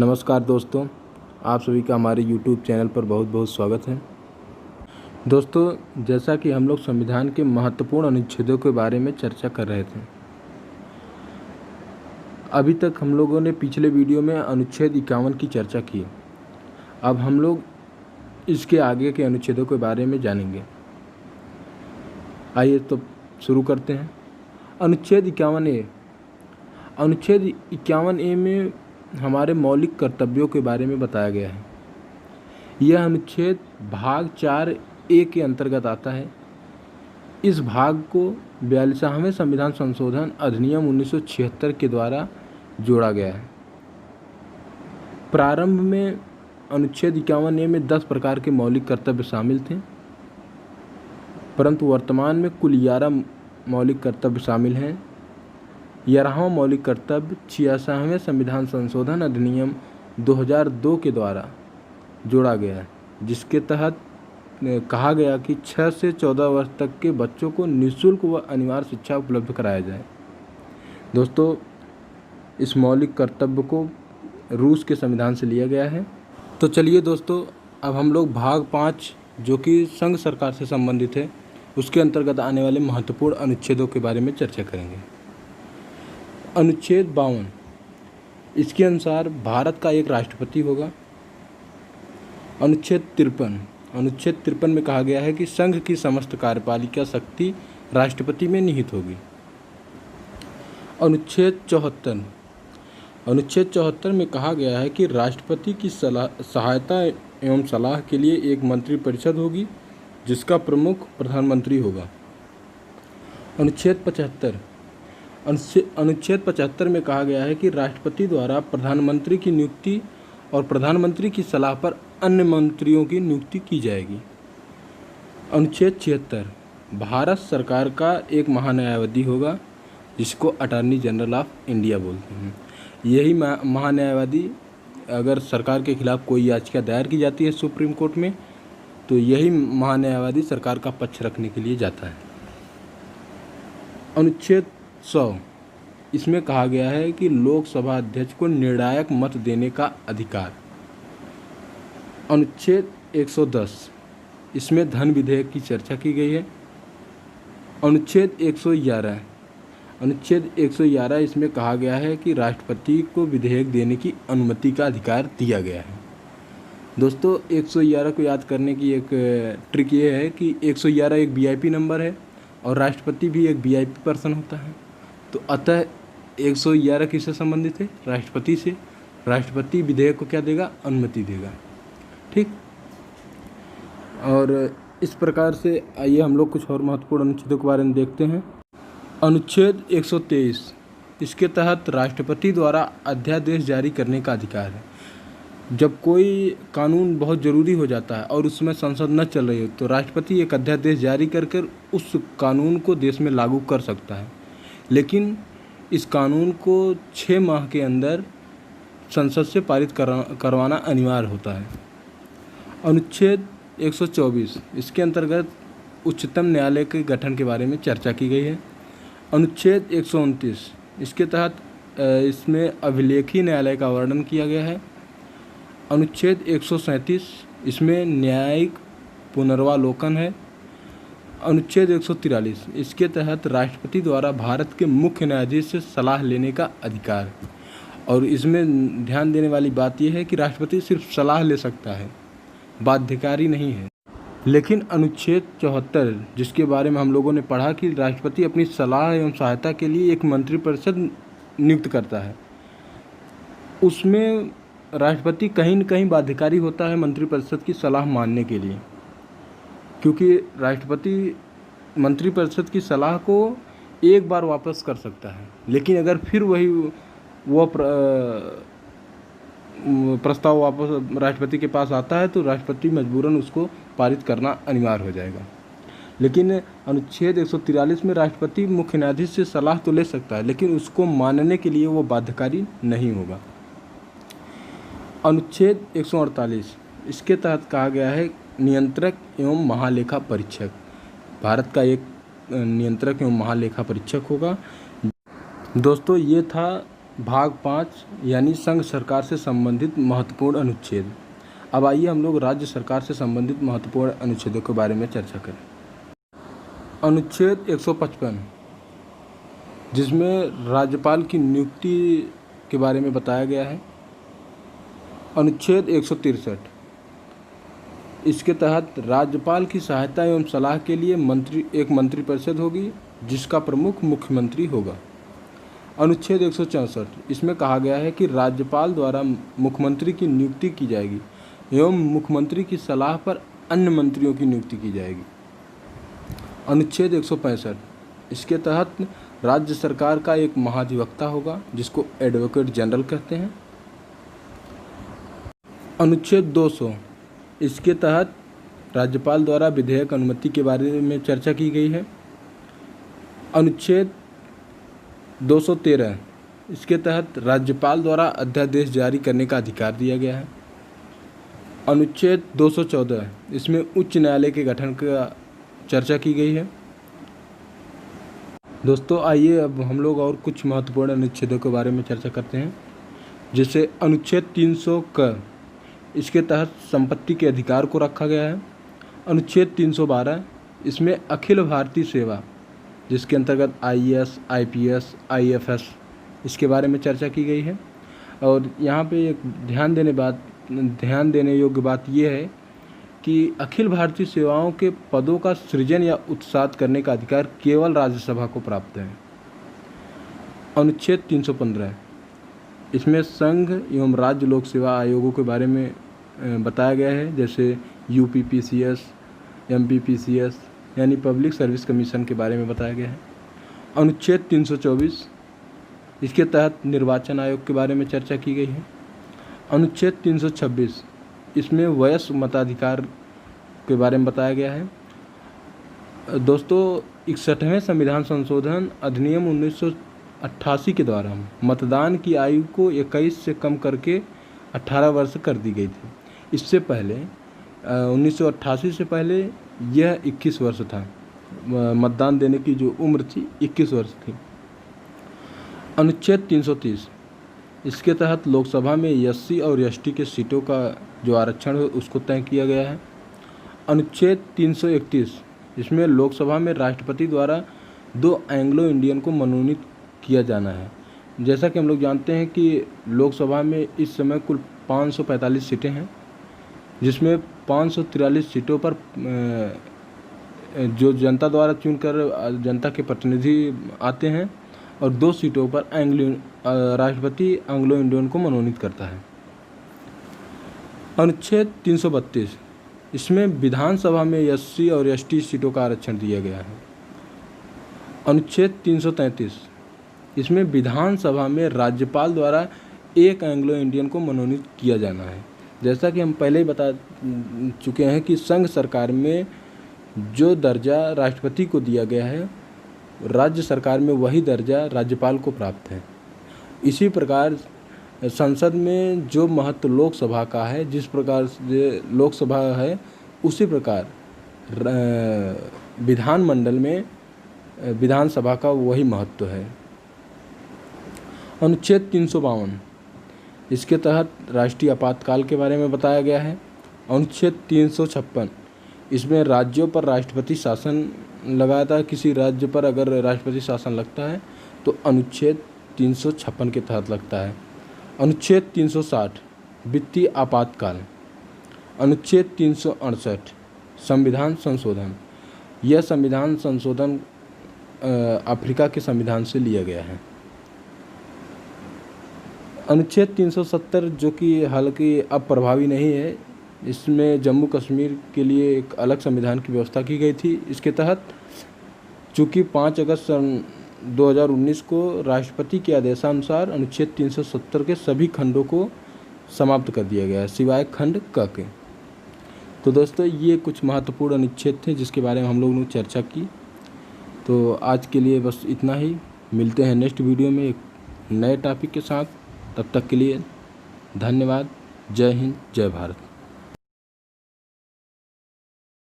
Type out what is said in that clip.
नमस्कार दोस्तों, आप सभी का हमारे YouTube चैनल पर बहुत बहुत स्वागत है। दोस्तों, जैसा कि हम लोग संविधान के महत्वपूर्ण अनुच्छेदों के बारे में चर्चा कर रहे थे, अभी तक हम लोगों ने पिछले वीडियो में अनुच्छेद 51 की चर्चा की। अब हम लोग इसके आगे के अनुच्छेदों के बारे में जानेंगे। आइए तो शुरू करते हैं। अनुच्छेद 51A। अनुच्छेद 51A में हमारे मौलिक कर्तव्यों के बारे में बताया गया है। यह अनुच्छेद भाग 4A के अंतर्गत आता है। इस भाग को 42वें संविधान संशोधन अधिनियम 1976 के द्वारा जोड़ा गया है। प्रारंभ में अनुच्छेद 51A में 10 प्रकार के मौलिक कर्तव्य शामिल थे, परंतु वर्तमान में कुल 11 मौलिक कर्तव्य शामिल हैं। 11वां मौलिक कर्तव्य 86वें संविधान संशोधन अधिनियम 2002 के द्वारा जोड़ा गया है, जिसके तहत कहा गया कि 6 से 14 वर्ष तक के बच्चों को निःशुल्क व अनिवार्य शिक्षा उपलब्ध कराया जाए। दोस्तों, इस मौलिक कर्तव्य को रूस के संविधान से लिया गया है। तो चलिए दोस्तों, अब हम लोग भाग 5 जो कि संघ सरकार से संबंधित है, उसके अंतर्गत आने वाले महत्वपूर्ण अनुच्छेदों के बारे में चर्चा करेंगे। अनुच्छेद 52। इसके अनुसार भारत का एक राष्ट्रपति होगा। अनुच्छेद 53। अनुच्छेद 53 में कहा गया है कि संघ की समस्त कार्यपालिका शक्ति राष्ट्रपति में निहित होगी। अनुच्छेद 74। अनुच्छेद 74 में कहा गया है कि राष्ट्रपति की सहायता एवं सलाह के लिए एक मंत्रिपरिषद होगी, जिसका प्रमुख प्रधानमंत्री होगा। अनुच्छेद 75। अनुच्छेद 75 में कहा गया है कि राष्ट्रपति द्वारा प्रधानमंत्री की नियुक्ति और प्रधानमंत्री की सलाह पर अन्य मंत्रियों की नियुक्ति की जाएगी। अनुच्छेद 76। भारत सरकार का एक महान्यायवादी होगा, जिसको अटॉर्नी जनरल ऑफ इंडिया बोलते हैं। यही महान्यायवादी, अगर सरकार के खिलाफ कोई याचिका दायर की जाती है सुप्रीम कोर्ट में, तो यही महान्यायवादी सरकार का पक्ष रखने के लिए जाता है। अनुच्छेद 100। इसमें कहा गया है कि लोकसभा अध्यक्ष को निर्णायक मत देने का अधिकार। अनुच्छेद 110। इसमें धन विधेयक की चर्चा की गई है। अनुच्छेद 111। अनुच्छेद 111 इसमें कहा गया है कि राष्ट्रपति को विधेयक देने की अनुमति का अधिकार दिया गया है। दोस्तों, 111 को याद करने की एक ट्रिक ये है कि 111 एक वीआईपी नंबर है और राष्ट्रपति भी एक वीआईपी पर्सन होता है। तो अतः 111 किससे संबंधित है? राष्ट्रपति से। राष्ट्रपति विधेयक को क्या देगा? अनुमति देगा। ठीक। और इस प्रकार से आइए हम लोग कुछ और महत्वपूर्ण अनुच्छेदों के बारे में देखते हैं। अनुच्छेद 123। इसके तहत राष्ट्रपति द्वारा अध्यादेश जारी करने का अधिकार है। जब कोई कानून बहुत ज़रूरी हो जाता है और उसमें संसद न चल रही हो, तो राष्ट्रपति एक अध्यादेश जारी कर उस कानून को देश में लागू कर सकता है। लेकिन इस कानून को 6 माह के अंदर संसद से पारित करवाना अनिवार्य होता है। अनुच्छेद 124। इसके अंतर्गत उच्चतम न्यायालय के गठन के बारे में चर्चा की गई है। अनुच्छेद 129। इसके तहत इसमें अभिलेखीय न्यायालय का वर्णन किया गया है। अनुच्छेद 137। इसमें न्यायिक पुनर्वालोकन है। अनुच्छेद 143। इसके तहत राष्ट्रपति द्वारा भारत के मुख्य न्यायाधीश से सलाह लेने का अधिकार। और इसमें ध्यान देने वाली बात यह है कि राष्ट्रपति सिर्फ सलाह ले सकता है, बाध्यकारी नहीं है। लेकिन अनुच्छेद 74, जिसके बारे में हम लोगों ने पढ़ा कि राष्ट्रपति अपनी सलाह एवं सहायता के लिए एक मंत्रिपरिषद नियुक्त करता है, उसमें राष्ट्रपति कहीं न कहीं बाध्यकारी होता है मंत्रिपरिषद की सलाह मानने के लिए, क्योंकि राष्ट्रपति मंत्रिपरिषद की सलाह को एक बार वापस कर सकता है, लेकिन अगर फिर वो प्रस्ताव वापस राष्ट्रपति के पास आता है तो राष्ट्रपति मजबूरन उसको पारित करना अनिवार्य हो जाएगा। लेकिन अनुच्छेद 143 में राष्ट्रपति मुख्य न्यायाधीश से सलाह तो ले सकता है, लेकिन उसको मानने के लिए वो बाध्यकारी नहीं होगा। अनुच्छेद 148। इसके तहत कहा गया है नियंत्रक एवं महालेखा परीक्षक। भारत का एक नियंत्रक एवं महालेखा परीक्षक होगा। दोस्तों, ये था भाग 5 यानी संघ सरकार से संबंधित महत्वपूर्ण अनुच्छेद। अब आइए हम लोग राज्य सरकार से संबंधित महत्वपूर्ण अनुच्छेदों के बारे में चर्चा करें। अनुच्छेद 155 जिसमें राज्यपाल की नियुक्ति के बारे में बताया गया है। अनुच्छेद 163 इसके तहत राज्यपाल की सहायता एवं सलाह के लिए एक मंत्रिपरिषद होगी जिसका प्रमुख मुख्यमंत्री होगा। अनुच्छेद 164 इसमें कहा गया है कि राज्यपाल द्वारा मुख्यमंत्री की नियुक्ति की जाएगी एवं मुख्यमंत्री की सलाह पर अन्य मंत्रियों की नियुक्ति की जाएगी। अनुच्छेद 165 इसके तहत राज्य सरकार का एक महाधिवक्ता होगा जिसको एडवोकेट जनरल कहते हैं। अनुच्छेद 200 इसके तहत राज्यपाल द्वारा विधेयक अनुमति के बारे में चर्चा की गई है। अनुच्छेद 213 इसके तहत राज्यपाल द्वारा अध्यादेश जारी करने का अधिकार दिया गया है। अनुच्छेद 214 इसमें उच्च न्यायालय के गठन का चर्चा की गई है। दोस्तों आइए अब हम लोग और कुछ महत्वपूर्ण अनुच्छेदों के बारे में चर्चा करते हैं। जैसे अनुच्छेद 300 क इसके तहत संपत्ति के अधिकार को रखा गया है। अनुच्छेद 312 इसमें अखिल भारतीय सेवा जिसके अंतर्गत IAS, IPS, IFS इसके बारे में चर्चा की गई है। और यहाँ पे एक ध्यान देने योग्य बात यह है कि अखिल भारतीय सेवाओं के पदों का सृजन या उत्साहित करने का अधिकार केवल राज्यसभा को प्राप्त है। अनुच्छेद 315 इसमें संघ एवं राज्य लोक सेवा आयोगों के बारे में बताया गया है। जैसे UPPCS, MPPCS यानी पब्लिक सर्विस कमीशन के बारे में बताया गया है। अनुच्छेद 324 इसके तहत निर्वाचन आयोग के बारे में चर्चा की गई है। अनुच्छेद 326 इसमें वयस्क मताधिकार के बारे में बताया गया है। दोस्तों 61वें संविधान संशोधन अधिनियम 1988 के द्वारा मतदान की आयु को 21 से कम करके 18 वर्ष कर दी गई थी। इससे पहले 1988 से पहले यह 21 वर्ष था। मतदान देने की जो उम्र थी 21 वर्ष थी। अनुच्छेद 330 इसके तहत लोकसभा में SC और ST के सीटों का जो आरक्षण है उसको तय किया गया है। अनुच्छेद 331 इसमें लोकसभा में राष्ट्रपति द्वारा 2 एंग्लो इंडियन को मनोनीत किया जाना है। जैसा कि हम लोग जानते हैं कि लोकसभा में इस समय कुल 545 सीटें हैं जिसमें 543 सीटों पर जो जनता द्वारा चुनकर जनता के प्रतिनिधि आते हैं और 2 सीटों पर राष्ट्रपति एंग्लो इंडियन को मनोनीत करता है। अनुच्छेद 332 इसमें विधानसभा में SC और ST सीटों का आरक्षण दिया गया है। अनुच्छेद 333 इसमें विधानसभा में राज्यपाल द्वारा 1 एंग्लो इंडियन को मनोनीत किया जाना है। जैसा कि हम पहले ही बता चुके हैं कि संघ सरकार में जो दर्जा राष्ट्रपति को दिया गया है राज्य सरकार में वही दर्जा राज्यपाल को प्राप्त है। इसी प्रकार संसद में जो महत्व लोकसभा का है, जिस प्रकार से लोकसभा है उसी प्रकार विधानमंडल में विधानसभा का वही महत्व है। अनुच्छेद 352 इसके तहत राष्ट्रीय आपातकाल के बारे में बताया गया है। अनुच्छेद 356 इसमें राज्यों पर राष्ट्रपति शासन लगाया था। किसी राज्य पर अगर राष्ट्रपति शासन लगता है तो अनुच्छेद 356 के तहत लगता है। अनुच्छेद 360 वित्तीय आपातकाल। अनुच्छेद 368 संविधान संशोधन। यह संविधान संशोधन अफ्रीका के संविधान से लिया गया है। अनुच्छेद 370 जो कि हालांकि अब प्रभावी नहीं है, इसमें जम्मू कश्मीर के लिए एक अलग संविधान की व्यवस्था की गई थी। इसके तहत चूँकि 5 अगस्त सन 2019 को राष्ट्रपति के आदेशानुसार अनुच्छेद 370 के सभी खंडों को समाप्त कर दिया गया है सिवाय खंड क के। तो दोस्तों ये कुछ महत्वपूर्ण अनुच्छेद थे जिसके बारे में हम लोगों ने चर्चा की। तो आज के लिए बस इतना ही। मिलते हैं नेक्स्ट वीडियो में एक नए टॉपिक के साथ। तब तक के लिए धन्यवाद। जय हिंद, जय भारत।